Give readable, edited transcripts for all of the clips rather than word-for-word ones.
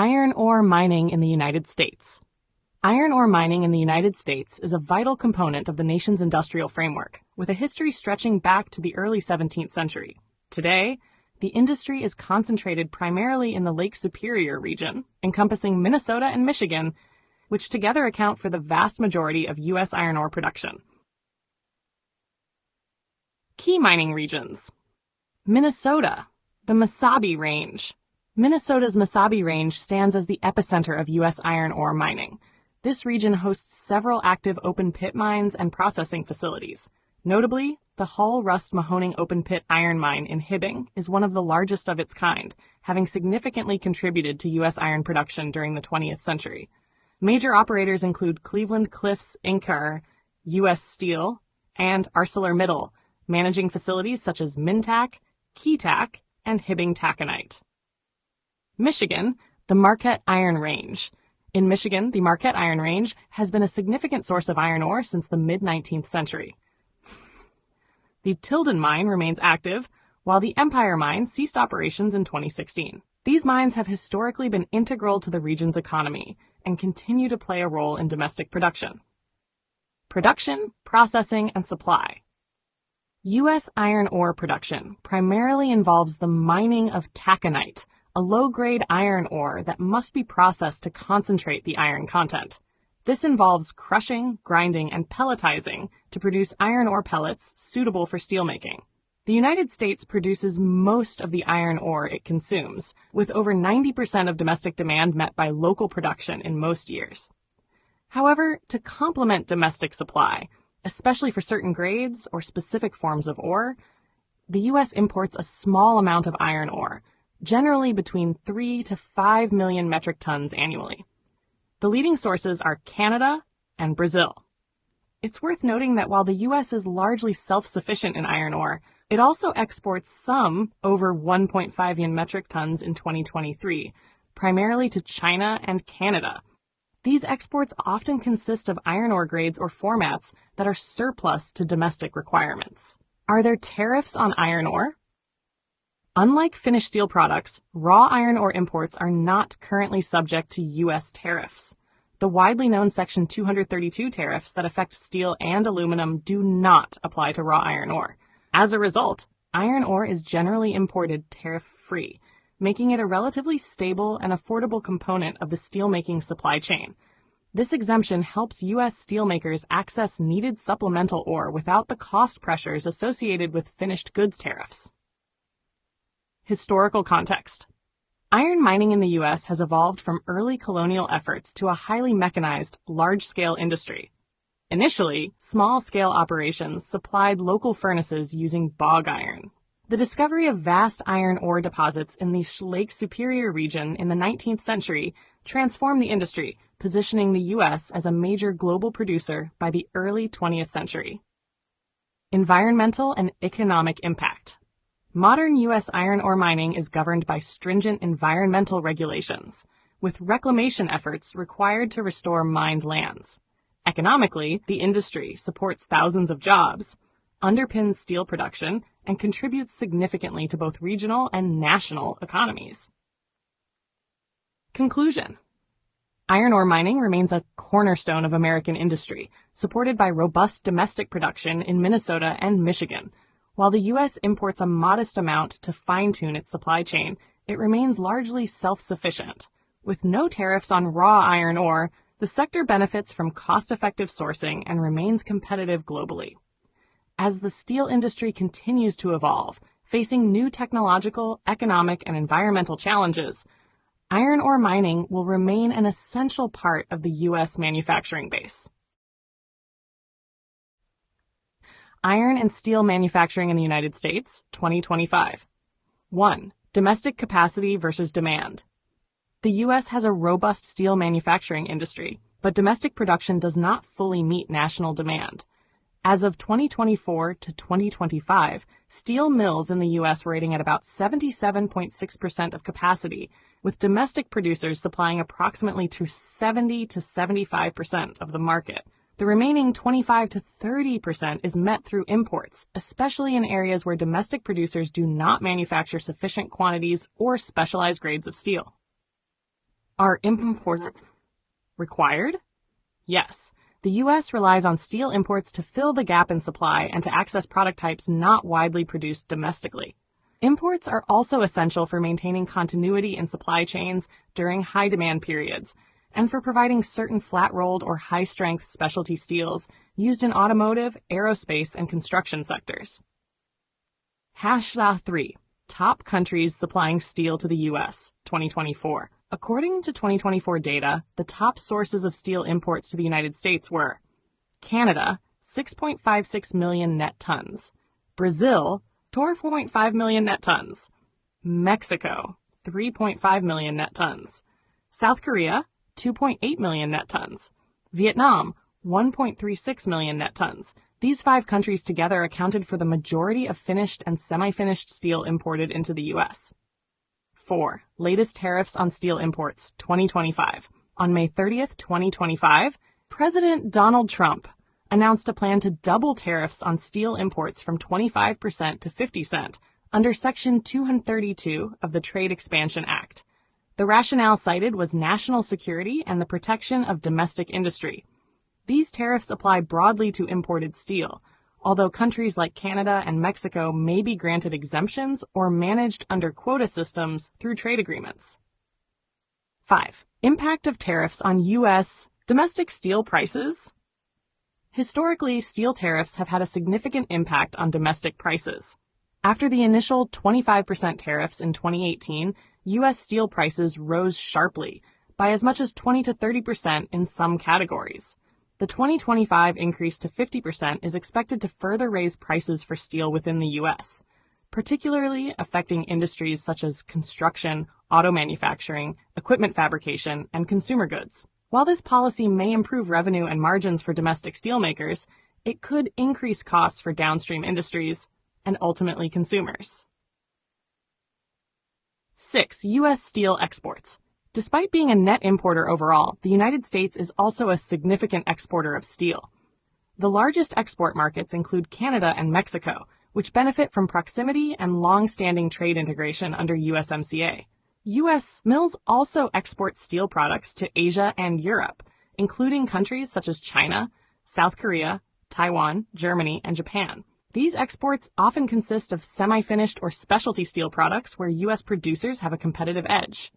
Iron ore mining in the United States. Iron ore mining in the United States is a vital component of the nation's industrial framework, with a history stretching back to the early 17th century. Today, the industry is concentrated primarily in the Lake Superior region, encompassing Minnesota and Michigan, which together account for the vast majority of U.S. iron ore production. Key mining regions. Minnesota, the Mesabi Range. Minnesota's Mesabi Range stands as the epicenter of U.S. iron ore mining. This region hosts several active open-pit mines and processing facilities. Notably, the Hull-Rust-Mahoning open-pit iron mine in Hibbing is one of the largest of its kind, having significantly contributed to U.S. iron production during the 20th century. Major operators include Cleveland-Cliffs Incar, U.S. Steel, and ArcelorMittal, managing facilities such as Mintac, Keetac, and Hibbing Taconite. Michigan, the Marquette Iron Range. In Michigan, the Marquette Iron Range has been a significant source of iron ore since the mid-19th century. The Tilden mine remains active, while the Empire mine ceased operations in 2016. These mines have historically been integral to the region's economy and continue to play a role in domestic production. Production, processing, and supply. U.S. iron ore production primarily involves the mining of taconite, a low-grade iron ore that must be processed to concentrate the iron content. This involves crushing, grinding, and pelletizing to produce iron ore pellets suitable for steelmaking. The United States produces most of the iron ore it consumes, with over 90% of domestic demand met by local production in most years. However, to complement domestic supply, especially for certain grades or specific forms of ore, the U.S. imports a small amount of iron ore, generally between 3 to 5 million metric tons annually. The leading sources are Canada and Brazil. It's worth noting that while the U.S. is largely self-sufficient in iron ore, it also exports some over 1.5 million metric tons in 2023, primarily to China and Canada. These exports often consist of iron ore grades or formats that are surplus to domestic requirements. Are there tariffs on iron ore? Unlike finished steel products, raw iron ore imports are not currently subject to U.S. tariffs. The widely known Section 232 tariffs that affect steel and aluminum do not apply to raw iron ore. As a result, iron ore is generally imported tariff-free, making it a relatively stable and affordable component of the steelmaking supply chain. This exemption helps U.S. steelmakers access needed supplemental ore without the cost pressures associated with finished goods tariffs. Historical context. Iron mining in the U.S. has evolved from early colonial efforts to a highly mechanized, large-scale industry. Initially, small-scale operations supplied local furnaces using bog iron. The discovery of vast iron ore deposits in the Lake Superior region in the 19th century transformed the industry, positioning the U.S. as a major global producer by the early 20th century. Environmental and economic impact. Modern U.S. iron ore mining is governed by stringent environmental regulations, with reclamation efforts required to restore mined lands. Economically, the industry supports thousands of jobs, underpins steel production, and contributes significantly to both regional and national economies. Conclusion. Iron ore mining remains a cornerstone of American industry, supported by robust domestic production in Minnesota and Michigan. While the U.S. imports a modest amount to fine-tune its supply chain, it remains largely self-sufficient. With no tariffs on raw iron ore, the sector benefits from cost-effective sourcing and remains competitive globally. As the steel industry continues to evolve, facing new technological, economic, and environmental challenges, iron ore mining will remain an essential part of the U.S. manufacturing base. Iron and steel manufacturing in the United States, 2025. 1. Domestic capacity versus demand. The U.S. has a robust steel manufacturing industry, but domestic production does not fully meet national demand. As of 2024 to 2025, steel mills in the U.S. were rating at about 77.6% of capacity, with domestic producers supplying approximately to 70 to 75% of the market. The remaining 25 to 30% is met through imports, especially in areas where domestic producers do not manufacture sufficient quantities or specialized grades of steel. Are imports required? Yes. The U.S. relies on steel imports to fill the gap in supply and to access product types not widely produced domestically. Imports are also essential for maintaining continuity in supply chains during high demand periods and for providing certain flat-rolled or high-strength specialty steels used in automotive, aerospace, and construction sectors. #3. Top countries supplying steel to the U.S. 2024. According to 2024 data, the top sources of steel imports to the United States were Canada, 6.56 million net tons, Brazil, 4.5 million net tons, Mexico, 3.5 million net tons, South Korea, 2.8 million net tons, Vietnam, 1.36 million net tons. These 5 countries together accounted for the majority of finished and semi-finished steel imported into the U.S. 4. Latest tariffs on steel imports, 2025. On May 30th, 2025, President Donald Trump announced a plan to double tariffs on steel imports from 25% to 50% under Section 232 of the Trade Expansion Act. The rationale cited was national security and the protection of domestic industry. These tariffs apply broadly to imported steel, although countries like Canada and Mexico may be granted exemptions or managed under quota systems through trade agreements. 5. Impact of tariffs on U.S. domestic steel prices. Historically, steel tariffs have had a significant impact on domestic prices. After the initial 25% tariffs in 2018, U.S. steel prices rose sharply, by as much as 20 to 30% in some categories. The 2025 increase to 50% is expected to further raise prices for steel within the U.S., particularly affecting industries such as construction, auto manufacturing, equipment fabrication, and consumer goods. While this policy may improve revenue and margins for domestic steelmakers, it could increase costs for downstream industries and ultimately consumers. 6. U.S. steel exports. Despite being a net importer overall, the United States is also a significant exporter of steel. The largest export markets include Canada and Mexico, which benefit from proximity and long-standing trade integration under USMCA. U.S. mills also export steel products to Asia and Europe, including countries such as China, South Korea, Taiwan, Germany, and Japan. These exports often consist of semi-finished or specialty steel products where U.S. producers have a competitive edge.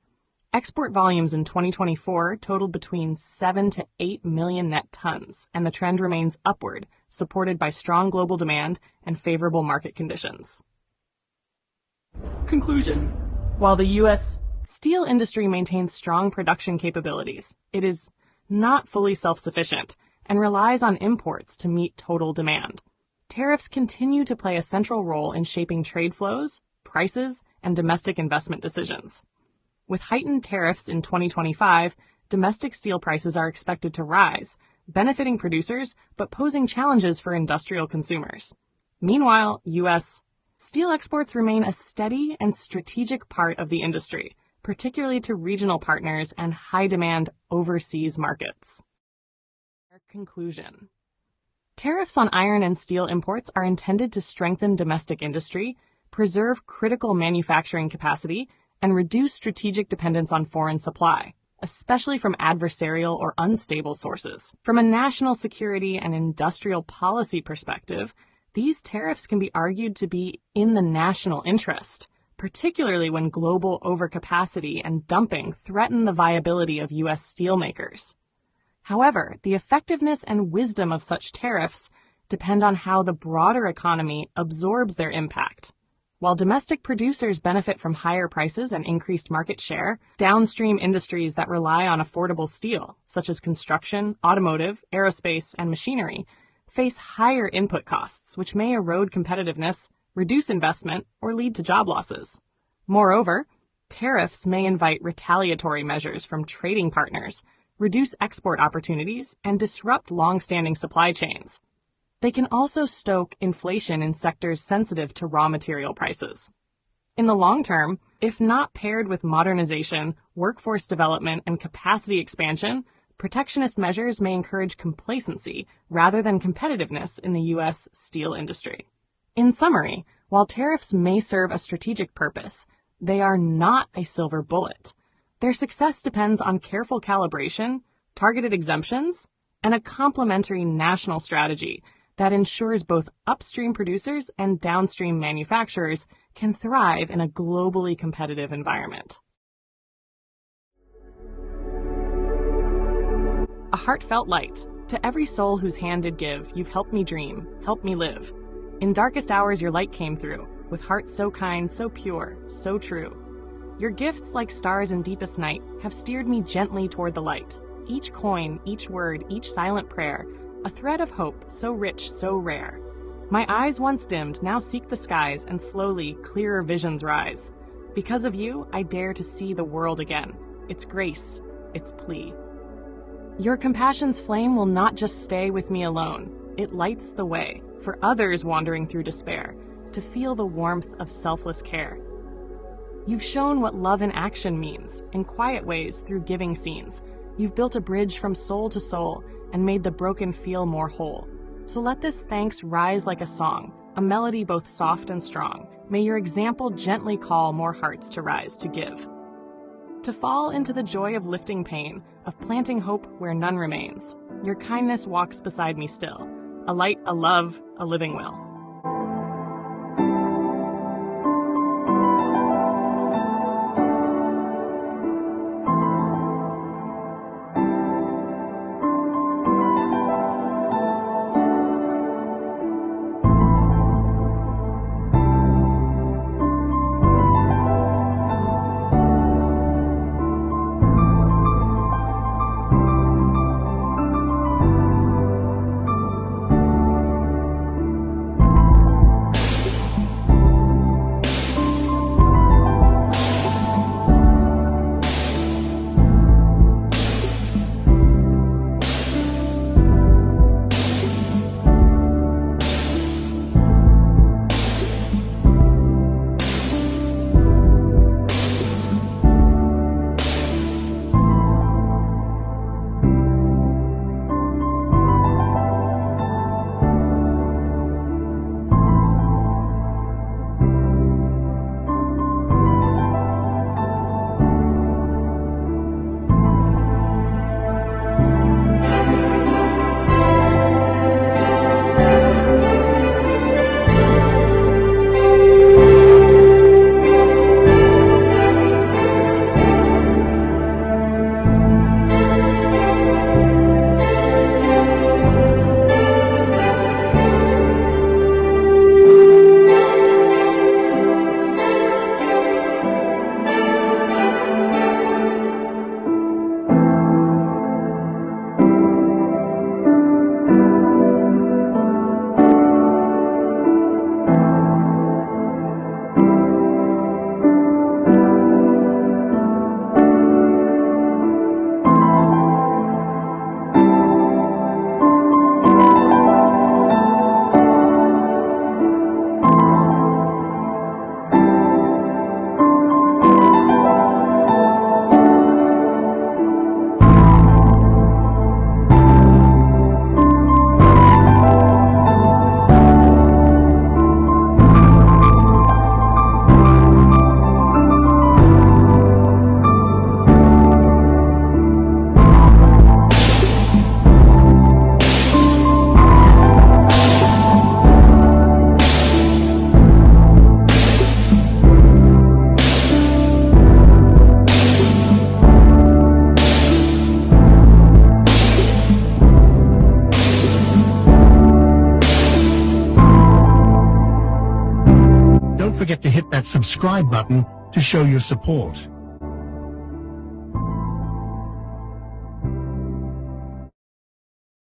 Export volumes in 2024 totaled between 7 to 8 million net tons, and the trend remains upward, supported by strong global demand and favorable market conditions. Conclusion. While the U.S. steel industry maintains strong production capabilities, it is not fully self-sufficient and relies on imports to meet total demand. Tariffs continue to play a central role in shaping trade flows, prices, and domestic investment decisions. With heightened tariffs in 2025, domestic steel prices are expected to rise, benefiting producers but posing challenges for industrial consumers. Meanwhile, U.S. steel exports remain a steady and strategic part of the industry, particularly to regional partners and high-demand overseas markets. Conclusion. Tariffs on iron and steel imports are intended to strengthen domestic industry, preserve critical manufacturing capacity, and reduce strategic dependence on foreign supply, especially from adversarial or unstable sources. From a national security and industrial policy perspective, these tariffs can be argued to be in the national interest, particularly when global overcapacity and dumping threaten the viability of U.S. steelmakers. However, the effectiveness and wisdom of such tariffs depend on how the broader economy absorbs their impact. While domestic producers benefit from higher prices and increased market share, downstream industries that rely on affordable steel, such as construction, automotive, aerospace, and machinery, face higher input costs, which may erode competitiveness, reduce investment, or lead to job losses. Moreover, tariffs may invite retaliatory measures from trading partners, reduce export opportunities, and disrupt long-standing supply chains. They can also stoke inflation in sectors sensitive to raw material prices. In the long term, if not paired with modernization, workforce development, and capacity expansion, protectionist measures may encourage complacency rather than competitiveness in the U.S. steel industry. In summary, while tariffs may serve a strategic purpose, they are not a silver bullet. Their success depends on careful calibration, targeted exemptions, and a complementary national strategy that ensures both upstream producers and downstream manufacturers can thrive in a globally competitive environment. A heartfelt light. To every soul whose hand did give, you've helped me dream, helped me live. In darkest hours your light came through, with hearts so kind, so pure, so true. Your gifts, like stars in deepest night, have steered me gently toward the light. Each coin, each word, each silent prayer, a thread of hope so rich, so rare. My eyes once dimmed now seek the skies, and slowly clearer visions rise. Because of you, I dare to see the world again. Its grace, its plea. Your compassion's flame will not just stay with me alone. It lights the way for others wandering through despair to feel the warmth of selfless care. You've shown what love in action means, in quiet ways through giving scenes. You've built a bridge from soul to soul and made the broken feel more whole. So let this thanks rise like a song, a melody both soft and strong. May your example gently call more hearts to rise to give. To fall into the joy of lifting pain, of planting hope where none remains. Your kindness walks beside me still, a light, a love, a living will. Don't forget to hit that subscribe button to show your support.